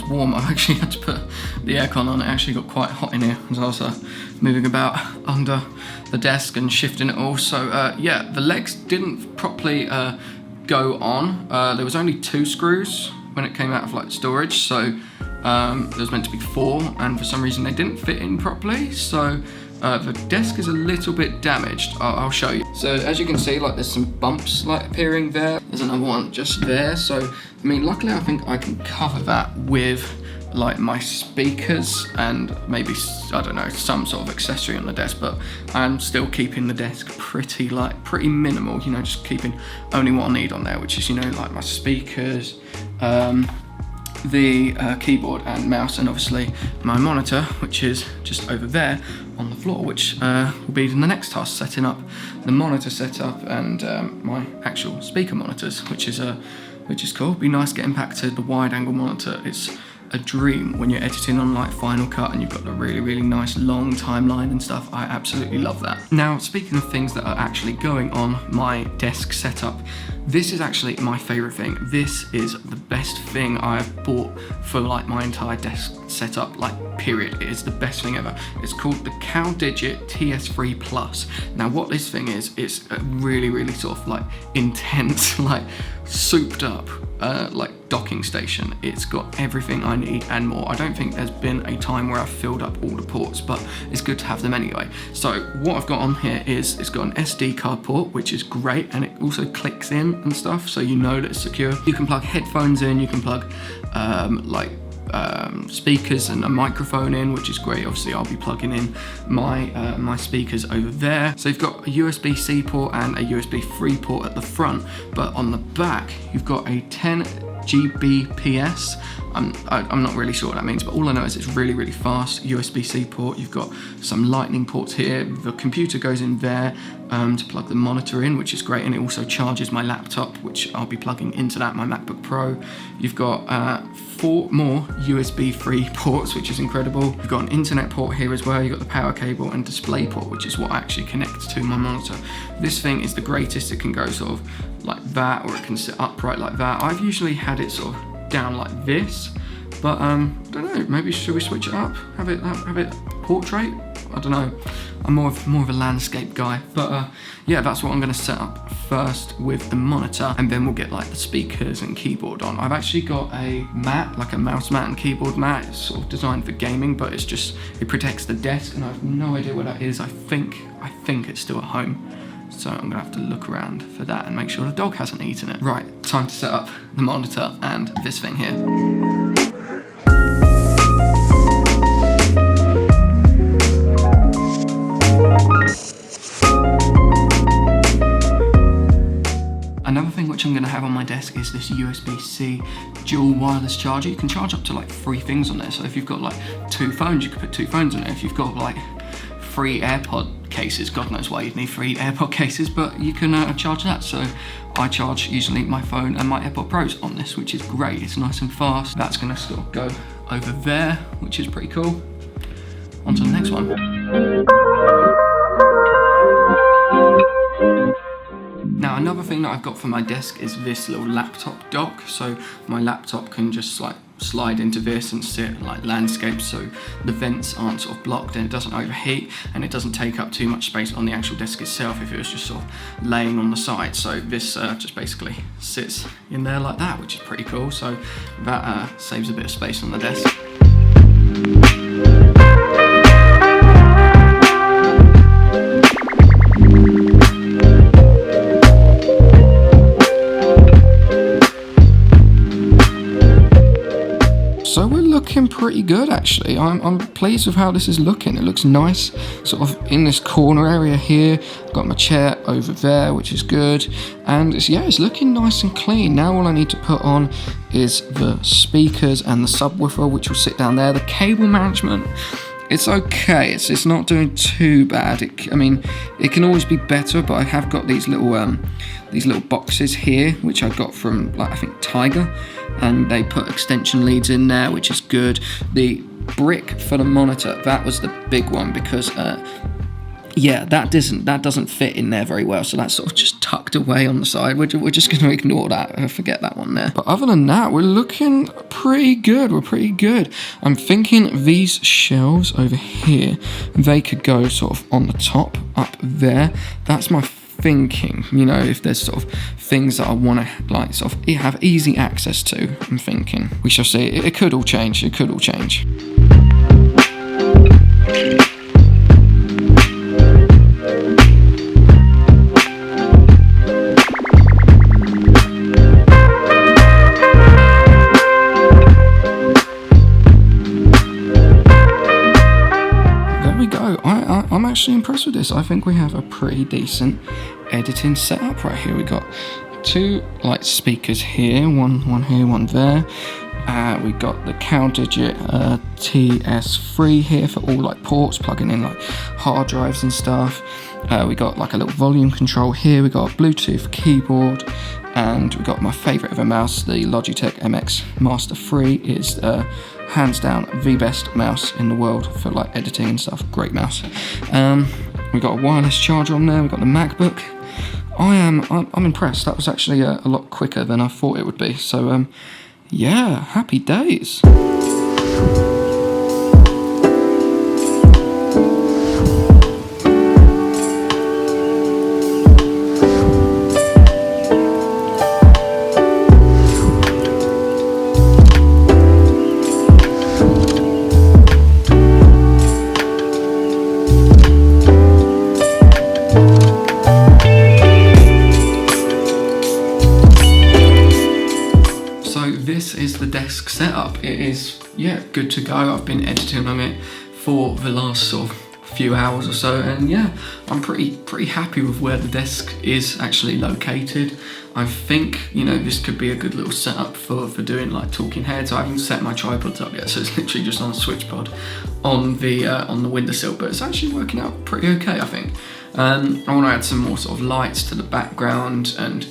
warm. I've actually had to put the aircon on. It actually got quite hot in here as I was moving about under the desk and shifting it all. So yeah, the legs didn't properly go on. There was only 2 screws when it came out of like storage, so there was meant to be 4, and for some reason they didn't fit in properly. So the desk is a little bit damaged. I'll show you. So as you can see, like there's some bumps like appearing there. There's another one just there. So I mean, luckily I think I can cover that with like my speakers and maybe, I don't know, some sort of accessory on the desk, but I'm still keeping the desk pretty minimal, you know, just keeping only what I need on there, which is, you know, like my speakers, the keyboard and mouse, and obviously my monitor, which is just over there on the floor, which will be in the next task, setting up the monitor setup and my actual speaker monitors, which is cool. It'd be nice getting back to the wide angle monitor. It's a dream when you're editing on like Final Cut and you've got the really nice long timeline and stuff. I absolutely love that. Now, speaking of things that are actually going on my desk setup, this is actually my favorite thing. This is the best thing I've bought for like my entire desk setup, like period. It is the best thing ever. It's called the CalDigit TS3 Plus. Now what this thing is, it's a really sort of like intense, like souped up like docking station. It's got everything I need and more. I don't think there's been a time where I've filled up all the ports, but it's good to have them anyway. So what I've got on here is, it's got an SD card port, which is great, and it also clicks in and stuff, so you know that it's secure. You can plug headphones in, you can plug speakers and a microphone in, which is great. Obviously I'll be plugging in my speakers over there. So you've got a USB-C port and a USB-3 port at the front, but on the back you've got a 10 Gbps. I'm not really sure what that means, but all I know is it's really fast. USB-C port, you've got some lightning ports here. The computer goes in there to plug the monitor in, which is great, and it also charges my laptop, which I'll be plugging into that, my MacBook Pro. You've got 4 more USB-3 ports, which is incredible. You've got an internet port here as well. You've got the power cable and display port, which is what actually connects to my monitor. This thing is the greatest. It can go sort of like that, or it can sit upright like that. I've usually had it sort of down like this, but I don't know, maybe should we switch it up? Have it portrait? I don't know. I'm more of a landscape guy, but yeah, that's what I'm going to set up first with the monitor, and then we'll get like the speakers and keyboard on. I've actually got a mat, like a mouse mat and keyboard mat. It's sort of designed for gaming, but it protects the desk, and I have no idea what that is. I think it's still at home. So I'm gonna have to look around for that and make sure the dog hasn't eaten it. Right, time to set up the monitor and this thing here. Another thing which I'm going to have on my desk is this USB-C dual wireless charger. You can charge up to like 3 things on there. So if you've got like 2 phones, you can put 2 phones on there. If you've got like 3 AirPod cases, God knows why you'd need 3 AirPod cases, but you can charge that. So I charge usually my phone and my AirPod Pros on this, which is great. It's nice and fast. That's going to sort of go over there, which is pretty cool. On to the next one. Now another thing that I've got for my desk is this little laptop dock. So my laptop can just like slide into this and sit like landscape, so the vents aren't sort of blocked and it doesn't overheat, and it doesn't take up too much space on the actual desk itself if it was just sort of laying on the side. So this just basically sits in there like that, which is pretty cool. So that saves a bit of space on the desk. So we're looking pretty good actually. I'm pleased with how this is looking. It looks nice, sort of in this corner area here. Got my chair over there, which is good. And it's looking nice and clean. Now all I need to put on is the speakers and the subwoofer, which will sit down there. The cable management, it's okay. It's not doing too bad. I mean, it can always be better, but I have got these little boxes here, which I got from like I think Tiger, and they put extension leads in there, which is good. The brick for the monitor, that was the big one, because yeah, that doesn't fit in there very well, so that's sort of just tucked away on the side. We're just going to ignore that, forget that one there. But other than that, we're looking pretty good. We're pretty good. I'm thinking these shelves over here, they could go sort of on the top up there. That's my thinking, you know, if there's sort of things that I want to like sort of have easy access to. I'm thinking we shall see. It could all change. It could all change. I'm actually impressed with this. I think we have a pretty decent editing setup right here. We got two like speakers here, one here, one there. We got the CalDigit TS3 here for all like ports, plugging in like hard drives and stuff. We got like a little volume control here. We got a Bluetooth keyboard, and we got my favourite ever mouse, the Logitech MX Master 3. Is hands down the best mouse in the world for like editing and stuff. Great mouse. We got a wireless charger on there. We got the MacBook. I'm impressed. That was actually a lot quicker than I thought it would be. So yeah, happy days. This is the desk setup. It is, yeah, good to go. I've been editing on it for the last sort of few hours or so, and yeah, I'm pretty happy with where the desk is actually located. I think, you know, this could be a good little setup for doing like talking heads. I haven't set my tripods up yet, so it's literally just on a switch pod on the windowsill, but it's actually working out pretty okay, I think. I want to add some more sort of lights to the background, and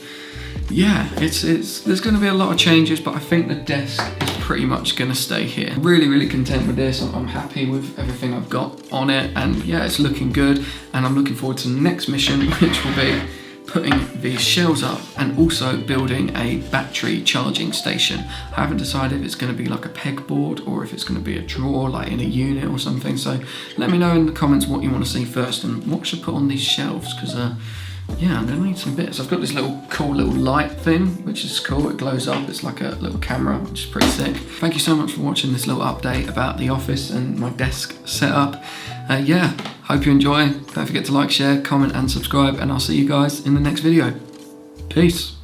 yeah, there's going to be a lot of changes, but I think the desk is pretty much going to stay here. Really content with this. I'm happy with everything I've got on it, and yeah, it's looking good, and I'm looking forward to the next mission, which will be putting these shelves up and also building a battery charging station. I haven't decided if it's going to be like a pegboard or if it's going to be a drawer like in a unit or something, so let me know in the comments what you want to see first and what I should put on these shelves, because yeah, I'm gonna need some bits. I've got this cool little light thing, which is cool. It glows up. It's like a little camera, which is pretty sick. Thank you so much for watching this little update about the office and my desk setup. Yeah, hope you enjoy. Don't forget to like, share, comment, and subscribe, and I'll see you guys in the next video. Peace.